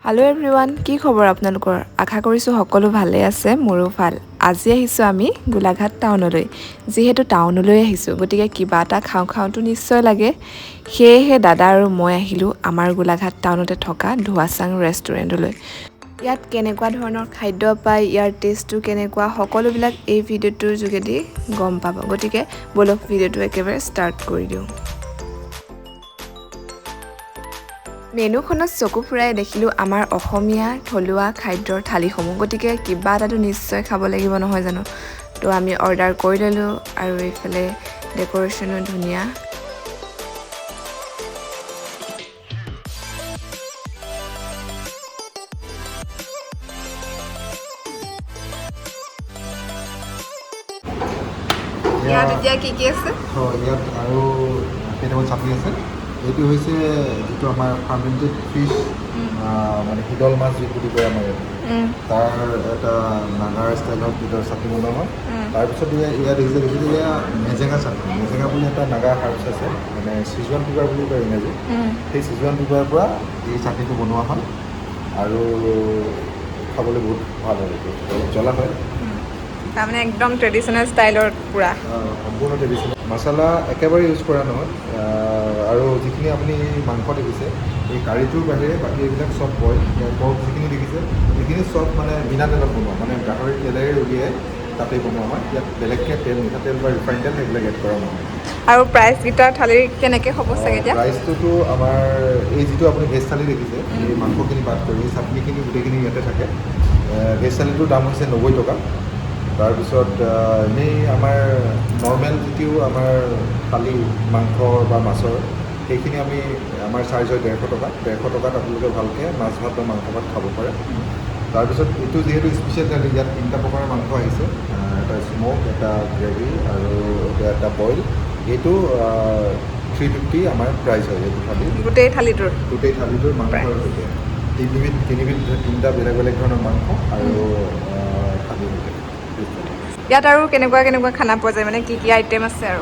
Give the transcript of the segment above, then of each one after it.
Hello' everyone, কি খবৰ আপোনালোকৰ? আশা কৰিছোঁ সকলো ভালে আছে, মোৰো ভাল। আজি আহিছোঁ আমি গোলাঘাট টাউনলৈ। যিহেতু টাউনলৈ আহিছোঁ, গতিকে কিবা এটা খাওঁ খাওঁতো নিশ্চয় লাগে। সেয়েহে দাদা আৰু মই আহিলোঁ আমাৰ গোলাঘাট টাউনতে থকা ধোৱাচাং ৰেষ্টুৰেণ্টলৈ। ইয়াত কেনেকুৱা ধৰণৰ খাদ্য পায়, ইয়াৰ টেষ্টটো কেনেকুৱা, সকলোবিলাক এই ভিডিঅ'টোৰ যোগেদি গম পাব। গতিকে বলক ভিডিঅ'টো একেবাৰে ষ্টাৰ্ট কৰি দিওঁ। মেনুখনত চকু ফুৰাই দেখিলোঁ আমাৰ অসমীয়া থলুৱা খাদ্যৰ থালিসমূহ। গতিকে কিবা এটাতো নিশ্চয় খাব লাগিব নহয় জানো? তো আমি অৰ্ডাৰ কৰি ল'লোঁ আৰু এইফালে ডেক'ৰেশ্যনো ধুনীয়া। ইয়াত এতিয়া কি কি আছে? ইয়াত আৰু কেইটামান চাটনি আছে। এইটো হৈছে যিটো আমাৰ ফাৰ্মেণ্টেড ফিছ, মানে শীতল মাছ যি বুলি কয় আমাৰ ইয়াত, তাৰ এটা নাগাৰ ষ্টাইলত ভিতৰত চাটনি বনোৱা হয়। তাৰপিছত ইয়াত দেখিছে এয়া মেজেঙা চাটনি। মেজেঙা বুলি এটা নাগা হাৰ্বছ আছে, মানে চিজুৱান পিপাৰ বুলি কয় ইংৰাজী। সেই চিজুৱান পিপাৰৰ পৰা এই চাটনিটো বনোৱা হয় আৰু খাবলৈ বহুত ভাল হয়। এইটো অলপ জ্বলা হয়, তাৰমানে একদম ট্ৰেডিশ্যনেল ষ্টাইলৰ পূৰা সম্পূৰ্ণ ট্ৰেডিশ্যনেল। মছলা একেবাৰে ইউজ কৰা নহয়। আৰু যিখিনি আপুনি মাংস দেখিছে, এই কাৰীটোৰ বাহিৰে বাকী এইবিলাক চব বইল। পৰ্ক যিখিনি দেখিছে সেইখিনি চব মানে বিনা তেলত বনোৱা, মানে গাহৰি তেলেৰে উলিয়াই তাতেই বনোৱা হয়। ইয়াত বেলেগকৈ তেল, মিঠাতেল বা ৰিফাইন তেল সেইবিলাক এড কৰা নহয়। আৰু প্ৰাইচকেইটা থালিৰ কেনেকৈ হ'ব চাগে এতিয়া? প্ৰাইচটোতো আমাৰ এই যিটো আপুনি ভেজ থালি দেখিছে, এই মাংসখিনি বাদ কৰি চাটনিখিনি গোটেইখিনি ইয়াতে থাকে। ভেজ থালিটোৰ দাম হৈছে 90 টকা। তাৰপিছত এনেই আমাৰ নৰ্মেল যিটো আমাৰ থালি মাংস বা মাছৰ, সেইখিনি আমাৰ চাৰ্জ হয় 150 টকা। 150 টকাত আপোনালোকে ভালকৈ মাছ ভাত বা মাংস ভাত খাব পাৰে। তাৰপিছত এইটো যিহেতু স্পেচিয়েল থালি, ইয়াত 3টা প্ৰকাৰৰ মাংস আহিছে। এটা স্ম'ক, এটা গ্ৰেভি আৰু এটা বইল। এইটো 350 আমাৰ প্ৰাইচ হয় এইটো থালি। গোটেই থালিটোৰ মাংসৰ সৈতে তিনিটা বেলেগ বেলেগ ধৰণৰ মাংস আৰু থালি সৈতে। ইয়াত আৰু কেনেকুৱা কেনেকুৱা খানা পোৱা যায়, মানে কি কি আইটেম আছে? আৰু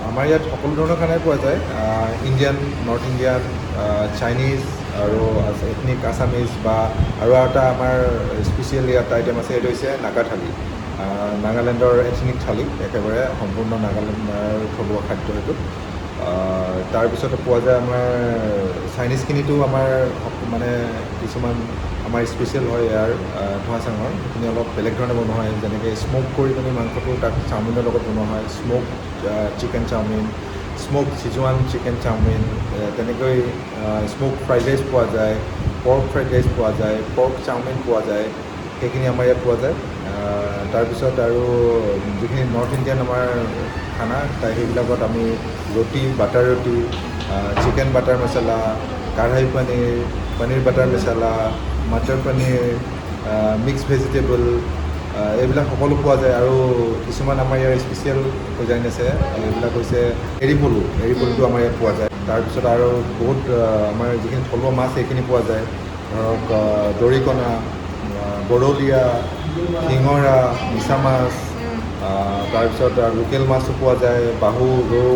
আমাৰ ইয়াত সকলো ধৰণৰ খানাই পোৱা যায়। ইণ্ডিয়ান, নৰ্থ ইণ্ডিয়ান, চাইনিজ আৰু এথনিক আছামিজ, বা আৰু এটা আমাৰ স্পেচিয়েল ইয়াত আইটেম আছে, এইটো হৈছে নাগা থালি। নাগালেণ্ডৰ এথনিক থালি, একেবাৰে সম্পূৰ্ণ নাগালেণ্ডৰ থলুৱা খাদ্য এইটো। তাৰপিছতে পোৱা যায় আমাৰ চাইনিজখিনিতো আমাৰ মানে কিছুমান আমাৰ স্পেচিয়েল হয় ইয়াৰ ধোৱাচাঙৰ, সেইখিনি অলপ বেলেগ ধৰণে বনোৱা হয়। যেনেকৈ স্ম'ক কৰি পিনি মাংসটো তাক চাওমিনৰ লগত বনোৱা হয়। Smoke chicken chow mein, smoke Szechuan chicken chow mein, তেনেকৈ স্ম'ক ফ্ৰাইড ৰাইচ পোৱা যায়, পৰ্ক ফ্ৰাইড ৰাইচ পোৱা যায়, পৰ্ক চাওমিন পোৱা যায়। সেইখিনি আমাৰ ইয়াত পোৱা যায়। তাৰপিছত আৰু যিখিনি নৰ্থ ইণ্ডিয়ান আমাৰ খানা, সেইবিলাকত আমি ৰুটি, বাটাৰ ৰুটি, চিকেন বাটাৰ মচলা, কাঢ়াই পনীৰ, পনীৰ বাটাৰ মচলা, মটৰ পনীৰ, মিক্স ভেজিটেবল, এইবিলাক সকলো পোৱা যায়। আৰু কিছুমান আমাৰ ইয়াৰ স্পেচিয়েল কুইজাইন আছে, এইবিলাক হৈছে এৰিপলু। এৰিপলুটো আমাৰ ইয়াত পোৱা যায়। তাৰপিছত আৰু বহুত আমাৰ যিখিনি থলুৱা মাছ সেইখিনি পোৱা যায়। ধৰক দৰিকণা, বৰলীয়া, শিঙৰা, মিছা মাছ, তাৰপিছত লোকেল মাছো পোৱা যায়, বাহু, ৰৌ,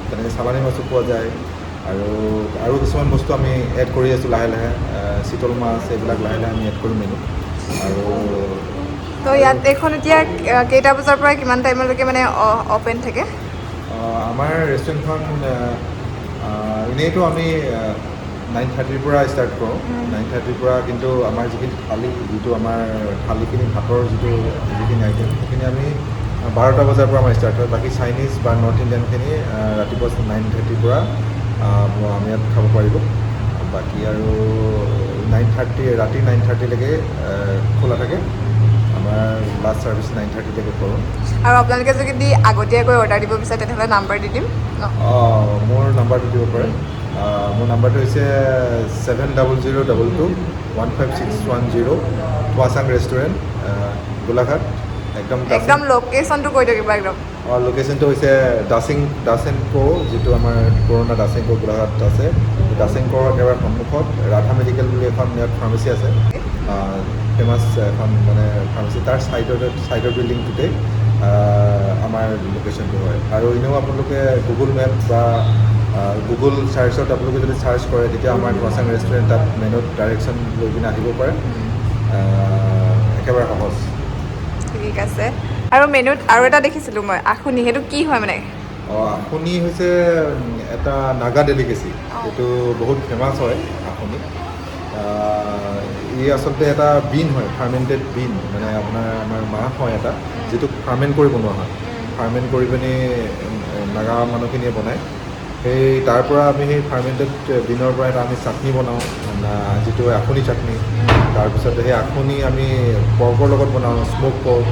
তেনেকৈ চালানী মাছো পোৱা যায়। আৰু কিছুমান বস্তু আমি এড কৰি আছোঁ লাহে লাহে, চিতল মাছ, এইবিলাক লাহে লাহে আমি এড কৰিম মেনুত। আৰু তো ইয়াত এইখন এতিয়া কেইটা বজাৰ পৰা কিমান টাইমলৈকে মানে অ'পেন থাকে? আমাৰ ৰেষ্টুৰেণ্টখন এনেইতো আমি 9:30ৰ পৰা ষ্টাৰ্ট কৰোঁ। 9:30ৰ পৰা, কিন্তু আমাৰ যিটো আমাৰ থালিখিনি ভাতৰ যিখিনি আইটেম, সেইখিনি আমি 12টা বজাৰ পৰা আমাৰ ষ্টাৰ্ট হয়। বাকী চাইনিজ বা নৰ্থ ইণ্ডিয়ানখিনি ৰাতিপুৱা 9:30ৰ পৰা আমি ইয়াত খাব পাৰিব। বাকী আৰু ৰাতি 9:30লৈকে খোলা থাকে। আমাৰ লাষ্ট ছাৰ্ভিচ 9:30লৈকে কৰোঁ। আৰু আপোনালোকে যদি আগতীয়াকৈ অৰ্ডাৰ দিব বিচাৰে তেনেহ'লে নাম্বাৰ দি দিম ন? মোৰ নাম্বাৰটো দিব পাৰে। মোৰ নাম্বাৰটো হৈছে 7002215610, ধোৱাচাং ৰেষ্টুৰেণ্ট, গোলাঘাট। একদম লোকেশ্যনটো কৈ দিয়ক কিবা একদম। লোকেশ্যনটো হৈছে দাসেনকো, যিটো আমাৰ পুৰণা দাসেনকো গোলাঘাট আছে। দাসেনকোৰ একেবাৰে সন্মুখত ৰাধা মেডিকেল বুলি এখন ইয়াত ফাৰ্মাচী আছে, ফেমাছ এখন মানে ফাৰ্মাচী। তাৰ ছাইডৰ বিল্ডিংটোতেই আমাৰ লোকেশ্যনটো হয়। আৰু এনেও আপোনালোকে গুগল মেপ বা গুগল চাৰ্চত আপোনালোকে যদি চাৰ্চ কৰে তেতিয়া আমাৰ ধোৱাচাং ৰেষ্টুৰেণ্ট তাত মেনুত ডাইৰেকশ্যন লৈ পিনে আহিব পাৰে। একেবাৰে সহজ। ঠিক আছে। আৰু মেনুত আৰু এটা দেখিছিলোঁ মই আখুনি, সেইটো কি হয় মানে? আখুনি হৈছে এটা নাগা ডেলিকেচি, এইটো বহুত ফেমাছ হয় আখুনি। ই আচলতে এটা বিন হয়, ফাৰ্মেণ্টেড বিন, মানে আপোনাৰ আমাৰ মাহ হয় এটা, যিটো ফাৰ্মেণ্ট কৰি বনোৱা হয়। ফাৰ্মেণ্ট কৰি পিনি নাগা মানুহখিনিয়ে বনায়। সেই তাৰ পৰা আমি সেই ফাৰ্মেণ্টেড বিনৰ পৰা এটা আমি চাটনি বনাওঁ, যিটো আখুনি চাটনি। তাৰপিছতে সেই আখুনি আমি পৰ্কৰ লগত বনাওঁ, smoke pork,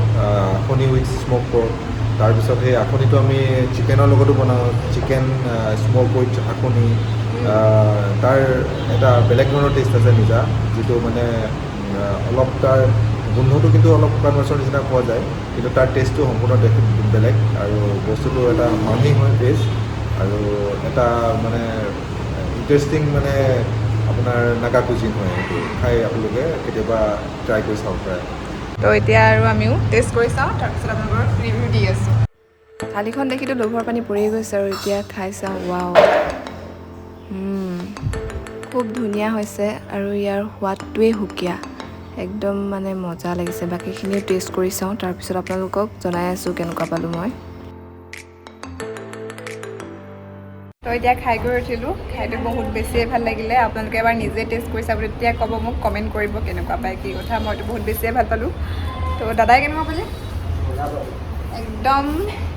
akhni with smoke pork. তাৰপিছত সেই আখুনিটো আমি চিকেনৰ লগতো বনাওঁ, চিকেন স্ম'ক উইথ আখুনি। তাৰ এটা বেলেগ ধৰণৰ টেষ্ট আছে নিজা, যিটো মানে অলপ তাৰ গোন্ধটো কিন্তু অলপ শুকান মাছৰ নিচিনা পোৱা যায়, কিন্তু তাৰ টেষ্টটো সম্পূৰ্ণ বেলেগ, আৰু বস্তুটো এটা মামি হয় ভেজ, আৰু এটা মানে ইণ্টাৰেষ্টিং মানে আপোনাৰ নাগা কুজিন হয়। সেইটো খাই আপোনালোকে কেতিয়াবা ট্ৰাই কৰি চাব পাৰে। তো এতিয়া আৰু আমিও টেষ্ট কৰি চাওঁ, তাৰপিছত আপোনালোকৰ ৰিভিউ দি আছোঁ। থালিখন দেখিতো লোভৰ পানী পৰিয়ে গৈছে, আৰু এতিয়া খাই চাওঁ। ৱাও, খুব ধুনীয়া হৈছে, আৰু ইয়াৰ সোৱাদটোৱেই সুকীয়া, একদম মানে মজা লাগিছে। বাকীখিনিও টেষ্ট কৰি চাওঁ, তাৰপিছত আপোনালোকক জনাই আছোঁ কেনেকুৱা পালোঁ মই। তো এতিয়া খাই গৈ উঠিলোঁ, খাইটো বহুত বেছিয়ে ভাল লাগিলে। আপোনালোকে এবাৰ নিজে টেষ্ট কৰি চাব, তেতিয়া ক'ব, মোক কমেণ্ট কৰিব কেনেকুৱা পায়, কি কথা। মইতো বহুত বেছিয়ে ভাল পালোঁ। তো দাদাই কেনেকুৱা পালে? একদম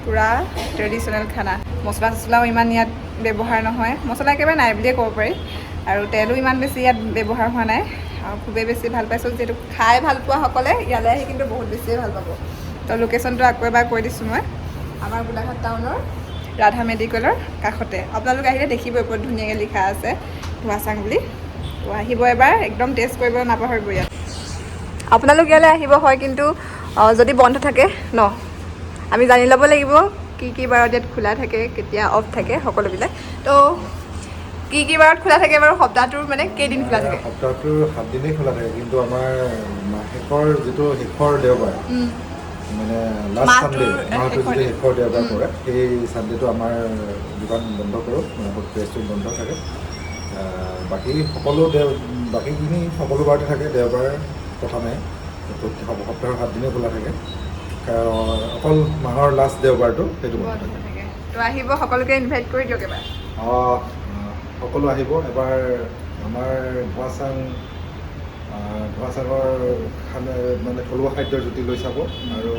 পূৰা ট্ৰেডিশ্যনেল খানা। মছলা চছলাও ইমান ইয়াত ব্যৱহাৰ নহয়, মছলা একেবাৰে নাই বুলিয়ে ক'ব পাৰি, আৰু তেলো ইমান বেছি ইয়াত ব্যৱহাৰ হোৱা নাই। আৰু খুবেই বেছি ভাল পাইছোঁ, যিহেতু খাই ভাল পোৱাসকলে ইয়ালৈ আহি কিন্তু বহুত বেছিয়ে ভাল পাব। তো লোকেশ্যনটো আকৌ এবাৰ কৈ দিছোঁ মই, আমাৰ গোলাঘাট টাউনৰ ৰাধা মেডিকেলৰ কাষতে। আপোনালোক আহিলে দেখিবই, বহুত ধুনীয়াকৈ লিখা আছে ধোৱাচাং বুলি। তো আহিব এবাৰ, একদম টেষ্ট কৰিব নাপাহৰিব ইয়াত। আপোনালোক ইয়ালৈ আহিব হয়, কিন্তু যদি বন্ধ থাকে ন, আমি জানি ল'ব লাগিব কি বাৰত ইয়াত খোলা থাকে, কেতিয়া অফ থাকে সকলোবিলাক। তো কি বাৰত খোলা থাকে বাৰু? সপ্তাহটোৰ মানে কেইদিন খোলা থাকে? সপ্তাহটোৰ 7 দিনেই খোলা থাকে, কিন্তু আমাৰ শেষৰ যিটো শেষৰ দেওবাৰ, মানে লাষ্ট চানডে, মাহটোৰ যিটো শেষৰ দেওবাৰ পৰে, সেই চানডেটো আমাৰ দোকান বন্ধ কৰোঁ, ৰেষ্টুৰেণ্ট বন্ধ থাকে। বাকী বাকীখিনি সকলো বাৰতে থাকে, দেওবাৰ কথা নাই। সপ্তাহৰ 7 দিনেই খোলা থাকে, অকল মাহৰ লাষ্ট দেওবাৰটো সেইটো বন্ধ থাকে। তো আহিব, সকলোকে ইনভাইট কৰি দিয়ক এবাৰ। সকলো আহিব এবাৰ আমাৰ ধোৱাচাঙৰ মানে থলুৱা খাদ্যৰ জুতি লৈ চাব, আৰু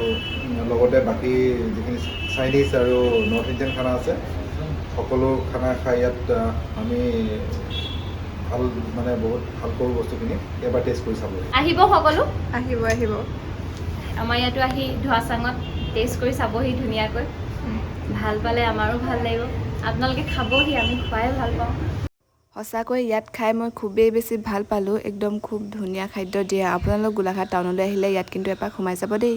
লগতে বাকী যিখিনি চাইনিজ আৰু নৰ্থ ইণ্ডিয়ান খানা আছে, সকলো খানা খাই ইয়াত আমি ভাল, মানে বহুত ভাল কৰোঁ বস্তুখিনি। এবাৰ টেষ্ট কৰি চাব। আহিব সকলো, আহিব। আমাৰ ইয়াতো আহি ধোৱাচাঙত টেষ্ট কৰি চাবহি ধুনীয়াকৈ। ভাল পালে আমাৰো ভাল লাগিব, আপোনালোকে খাবহি, আমি খুৱাই ভাল পাওঁ। সঁচাকৈ ইয়াত খাই মই খুবেই বেছি ভাল পালোঁ, একদম খুব ধুনীয়া খাদ্য দিয়ে। আপোনালোক গোলাঘাট টাউনলৈ আহিলে ইয়াত কিন্তু এপাক সোমাই যাব দেই।